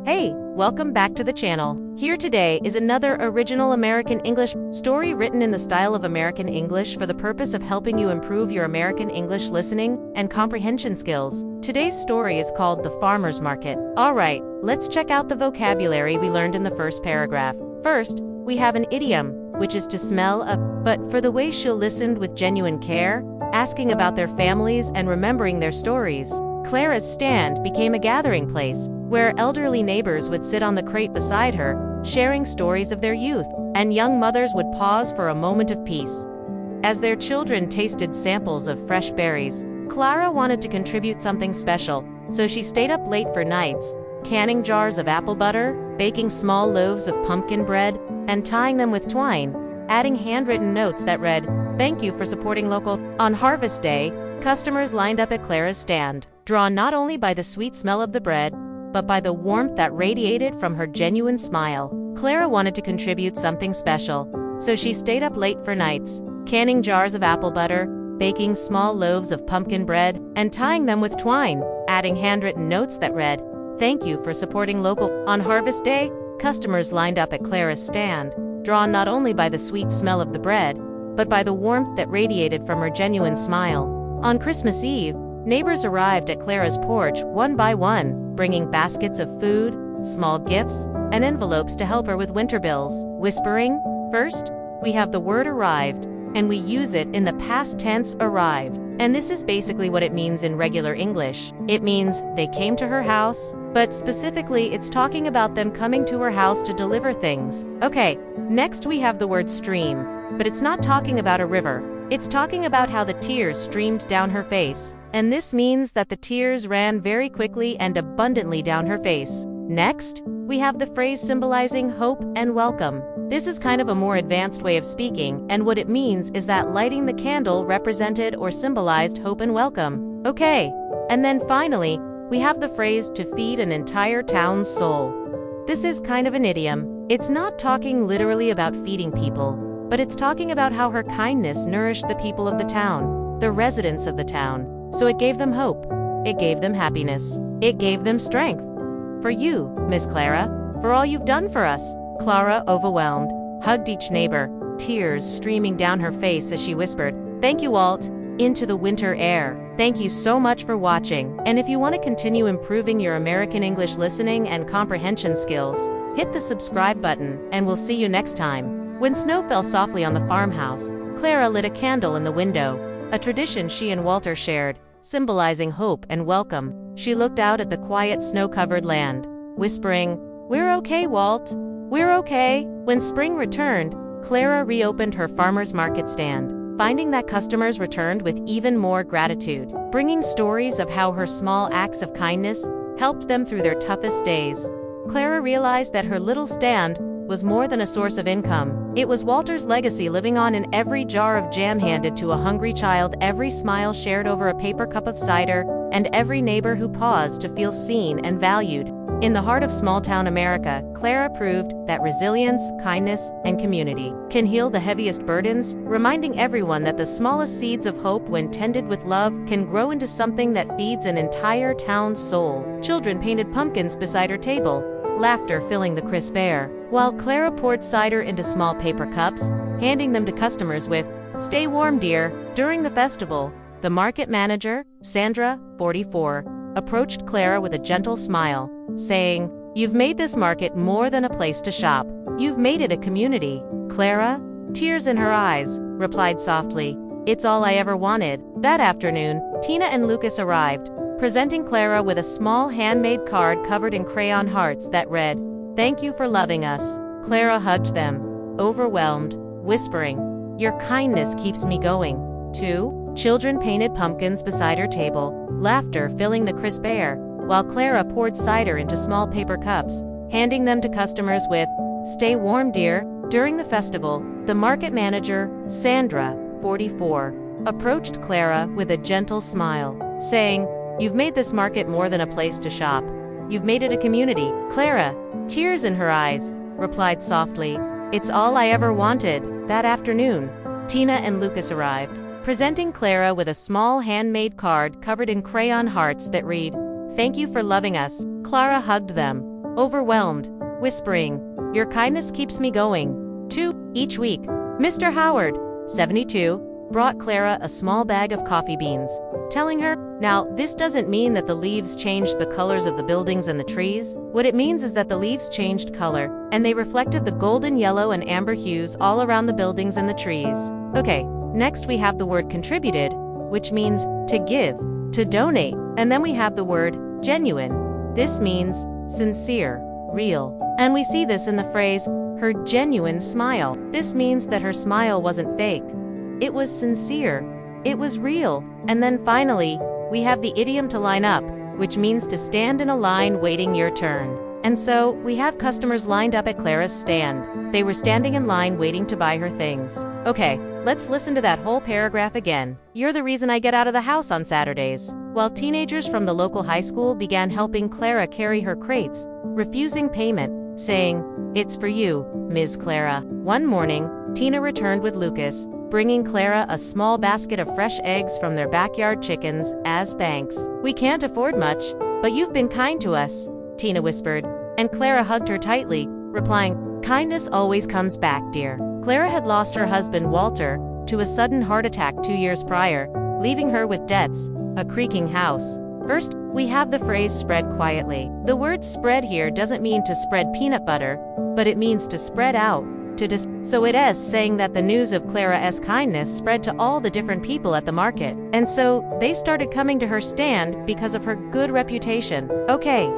Hey, welcome back to the channel. Here today is another original American English story written in the style of American English for the purpose of helping you improve your American English listening and comprehension skills. Today's story is called The Farmer's Market. Alright, let's check out the vocabulary we learned in the first paragraph. First, we have an idiom, which is to smell a but for the way she'll listened with genuine care, asking about their families and remembering their stories. Clara's stand became a gathering place, where elderly neighbors would sit on the crate beside her, sharing stories of their youth, and young mothers would pause for a moment of peace. As their children tasted samples of fresh berries, Clara wanted to contribute something special, so she stayed up late for nights, canning jars of apple butter, baking small loaves of pumpkin bread, and tying them with twine, adding handwritten notes that read, "Thank you for supporting local." On harvest day, customers lined up at Clara's stand, drawn not only by the sweet smell of the bread, but by the warmth that radiated from her genuine smile. Clara wanted to contribute something special, so she stayed up late for nights, canning jars of apple butter, baking small loaves of pumpkin bread, and tying them with twine, adding handwritten notes that read, "Thank you for supporting local." On harvest day, customers lined up at Clara's stand, drawn not only by the sweet smell of the bread, but by the warmth that radiated from her genuine smile. On Christmas Eve, neighbors arrived at Clara's porch one by one, bringing baskets of food, small gifts, and envelopes to help her with winter bills, whispering. First, we have the word arrived, and we use it in the past tense arrived. And this is basically what it means in regular English. It means they came to her house, but specifically it's talking about them coming to her house to deliver things. Okay, next we have the word stream, but it's not talking about a river. It's talking about how the tears streamed down her face, and this means that the tears ran very quickly and abundantly down her face. Next, we have the phrase symbolizing hope and welcome. This is kind of a more advanced way of speaking, and what it means is that lighting the candle represented or symbolized hope and welcome. Okay, and then finally, we have the phrase to feed an entire town's soul. This is kind of an idiom. It's not talking literally about feeding people, but it's talking about how her kindness nourished the people of the town, the residents of the town. So it gave them hope, it gave them happiness, it gave them strength. For you, Miss Clara, for all you've done for us. Clara, overwhelmed, hugged each neighbor, tears streaming down her face as she whispered, "Thank you, Walt," into the winter air. Thank you so much for watching, and if you want to continue improving your American English listening and comprehension skills, hit the subscribe button, and we'll see you next time. When snow fell softly on the farmhouse, Clara lit a candle in the window, a tradition she and Walter shared, symbolizing hope and welcome. She looked out at the quiet snow-covered land, whispering, "We're okay, Walt. We're okay." When spring returned, Clara reopened her farmer's market stand, finding that customers returned with even more gratitude, bringing stories of how her small acts of kindness helped them through their toughest days. Clara realized that her little stand was more than a source of income. It was Walter's legacy living on in every jar of jam handed to a hungry child, every smile shared over a paper cup of cider, and every neighbor who paused to feel seen and valued. In the heart of small-town America, Clara proved that resilience, kindness, and community can heal the heaviest burdens, reminding everyone that the smallest seeds of hope, when tended with love, can grow into something that feeds an entire town's soul. Children painted pumpkins beside her table, laughter filling the crisp air, while Clara poured cider into small paper cups, handing them to customers with, "Stay warm, dear." During the festival, the market manager, Sandra, 44, approached Clara with a gentle smile, saying, "You've made this market more than a place to shop. You've made it a community." Clara, tears in her eyes, replied softly, "It's all I ever wanted." That afternoon, Tina and Lucas arrived, presenting Clara with a small handmade card covered in crayon hearts that read, "Thank you for loving us." Clara hugged them, overwhelmed, whispering, "Your kindness keeps me going." 2. Children painted pumpkins beside her table, laughter filling the crisp air, while Clara poured cider into small paper cups, handing them to customers with, "Stay warm, dear." During the festival, the market manager, Sandra, 44, approached Clara with a gentle smile, saying, "You've made this market more than a place to shop. You've made it a community." Clara, tears in her eyes, replied softly, "It's all I ever wanted." That afternoon, Tina and Lucas arrived, presenting Clara with a small handmade card covered in crayon hearts that read, "Thank you for loving us." Clara hugged them, overwhelmed, whispering, "Your kindness keeps me going." 2. Each week, Mr. Howard, 72, brought Clara a small bag of coffee beans, telling her, now, this doesn't mean that the leaves changed the colors of the buildings and the trees. What it means is that the leaves changed color, and they reflected the golden yellow and amber hues all around the buildings and the trees. Okay, next we have the word contributed, which means to give, to donate. And then we have the word genuine. This means sincere, real. And we see this in the phrase, her genuine smile. This means that her smile wasn't fake. It was sincere. It was real. And then finally, we have the idiom to line up, which means to stand in a line waiting your turn. And so, we have customers lined up at Clara's stand. They were standing in line waiting to buy her things. Okay, let's listen to that whole paragraph again. You're the reason I get out of the house on Saturdays. While teenagers from the local high school began helping Clara carry her crates, refusing payment, saying, "It's for you, Ms. Clara." One morning, Tina returned with Lucas, bringing Clara a small basket of fresh eggs from their backyard chickens as thanks. "We can't afford much, but you've been kind to us," Tina whispered, and Clara hugged her tightly, replying, "Kindness always comes back, dear." Clara had lost her husband, Walter, to a sudden heart attack 2 years prior, leaving her with debts, a creaking house. First, we have the phrase spread quietly. The word spread here doesn't mean to spread peanut butter, but it means to spread out. So it is saying that the news of Clara's kindness spread to all the different people at the market. And so, they started coming to her stand because of her good reputation. Okay,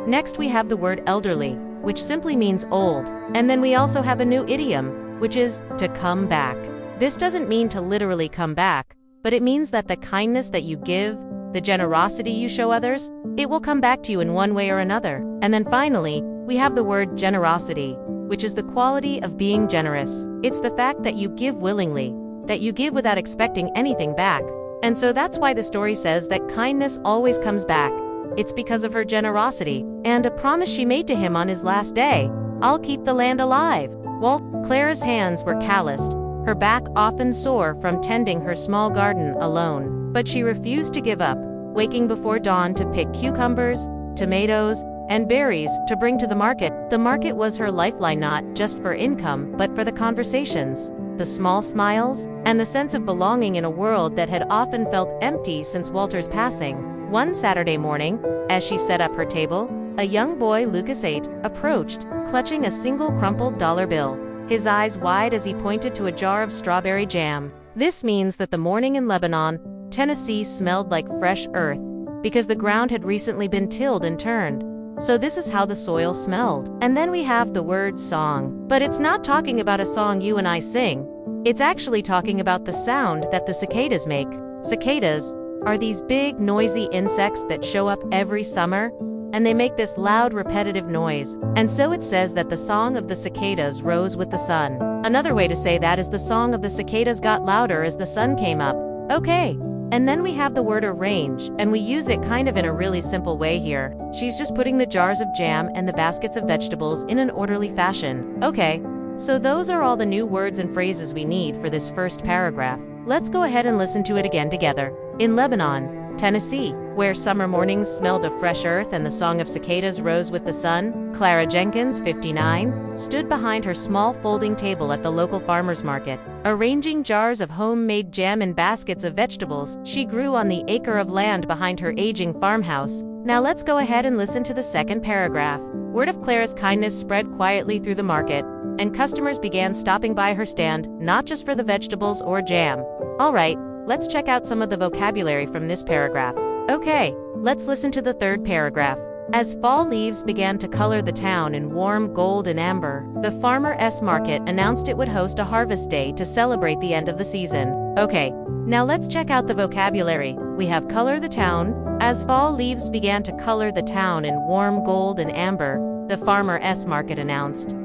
next we have the word elderly, which simply means old. And then we also have a new idiom, which is to come back. This doesn't mean to literally come back, but it means that the kindness that you give, the generosity you show others, it will come back to you in one way or another. And then finally, we have the word generosity, which is the quality of being generous. It's the fact that you give willingly, that you give without expecting anything back. And so that's why the story says that kindness always comes back. It's because of her generosity, and a promise she made to him on his last day, "I'll keep the land alive." Well, Clara's hands were calloused, her back often sore from tending her small garden alone. But she refused to give up, waking before dawn to pick cucumbers, tomatoes, and berries to bring to the market. The market was her lifeline, not just for income, but for the conversations, the small smiles, and the sense of belonging in a world that had often felt empty since Walter's passing. One Saturday morning, as she set up her table, a young boy, Lucas 8, approached, clutching a single crumpled dollar bill, his eyes wide as he pointed to a jar of strawberry jam. This means that the morning in Lebanon, Tennessee smelled like fresh earth, because the ground had recently been tilled and turned. So this is how the soil smelled. And then we have the word song. But it's not talking about a song you and I sing. It's actually talking about the sound that the cicadas make. Cicadas are these big, noisy insects that show up every summer, and they make this loud, repetitive noise. And so it says that the song of the cicadas rose with the sun. Another way to say that is the song of the cicadas got louder as the sun came up. Okay. And then we have the word arrange, and we use it kind of in a really simple way here. She's just putting the jars of jam and the baskets of vegetables in an orderly fashion. Okay, so those are all the new words and phrases we need for this first paragraph. Let's go ahead and listen to it again together. In Lebanon, Tennessee, where summer mornings smelled of fresh earth and the song of cicadas rose with the sun, Clara Jenkins, 59, stood behind her small folding table at the local farmer's market. Arranging jars of homemade jam and baskets of vegetables she grew on the acre of land behind her aging farmhouse. Now let's go ahead and listen to the second paragraph. Word of Clara's kindness spread quietly through the market, and customers began stopping by her stand, not just for the vegetables or jam. All right, let's check out some of the vocabulary from this paragraph. Okay, let's listen to the third paragraph. As fall leaves began to color the town in warm gold and amber, the farmer's market announced it would host a harvest day to celebrate the end of the season. Okay, now let's check out the vocabulary. We have color the town. As fall leaves began to color the town in warm gold and amber, the farmer's market announced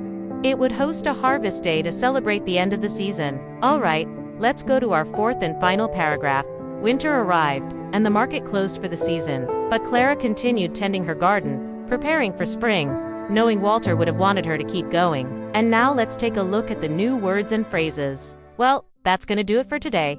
it would host a harvest day to celebrate the end of the season. All right, let's go to our fourth and final paragraph. Winter arrived, and the market closed for the season, but Clara continued tending her garden, preparing for spring, knowing Walter would have wanted her to keep going. And now let's take a look at the new words and phrases. Well, that's gonna do it for today.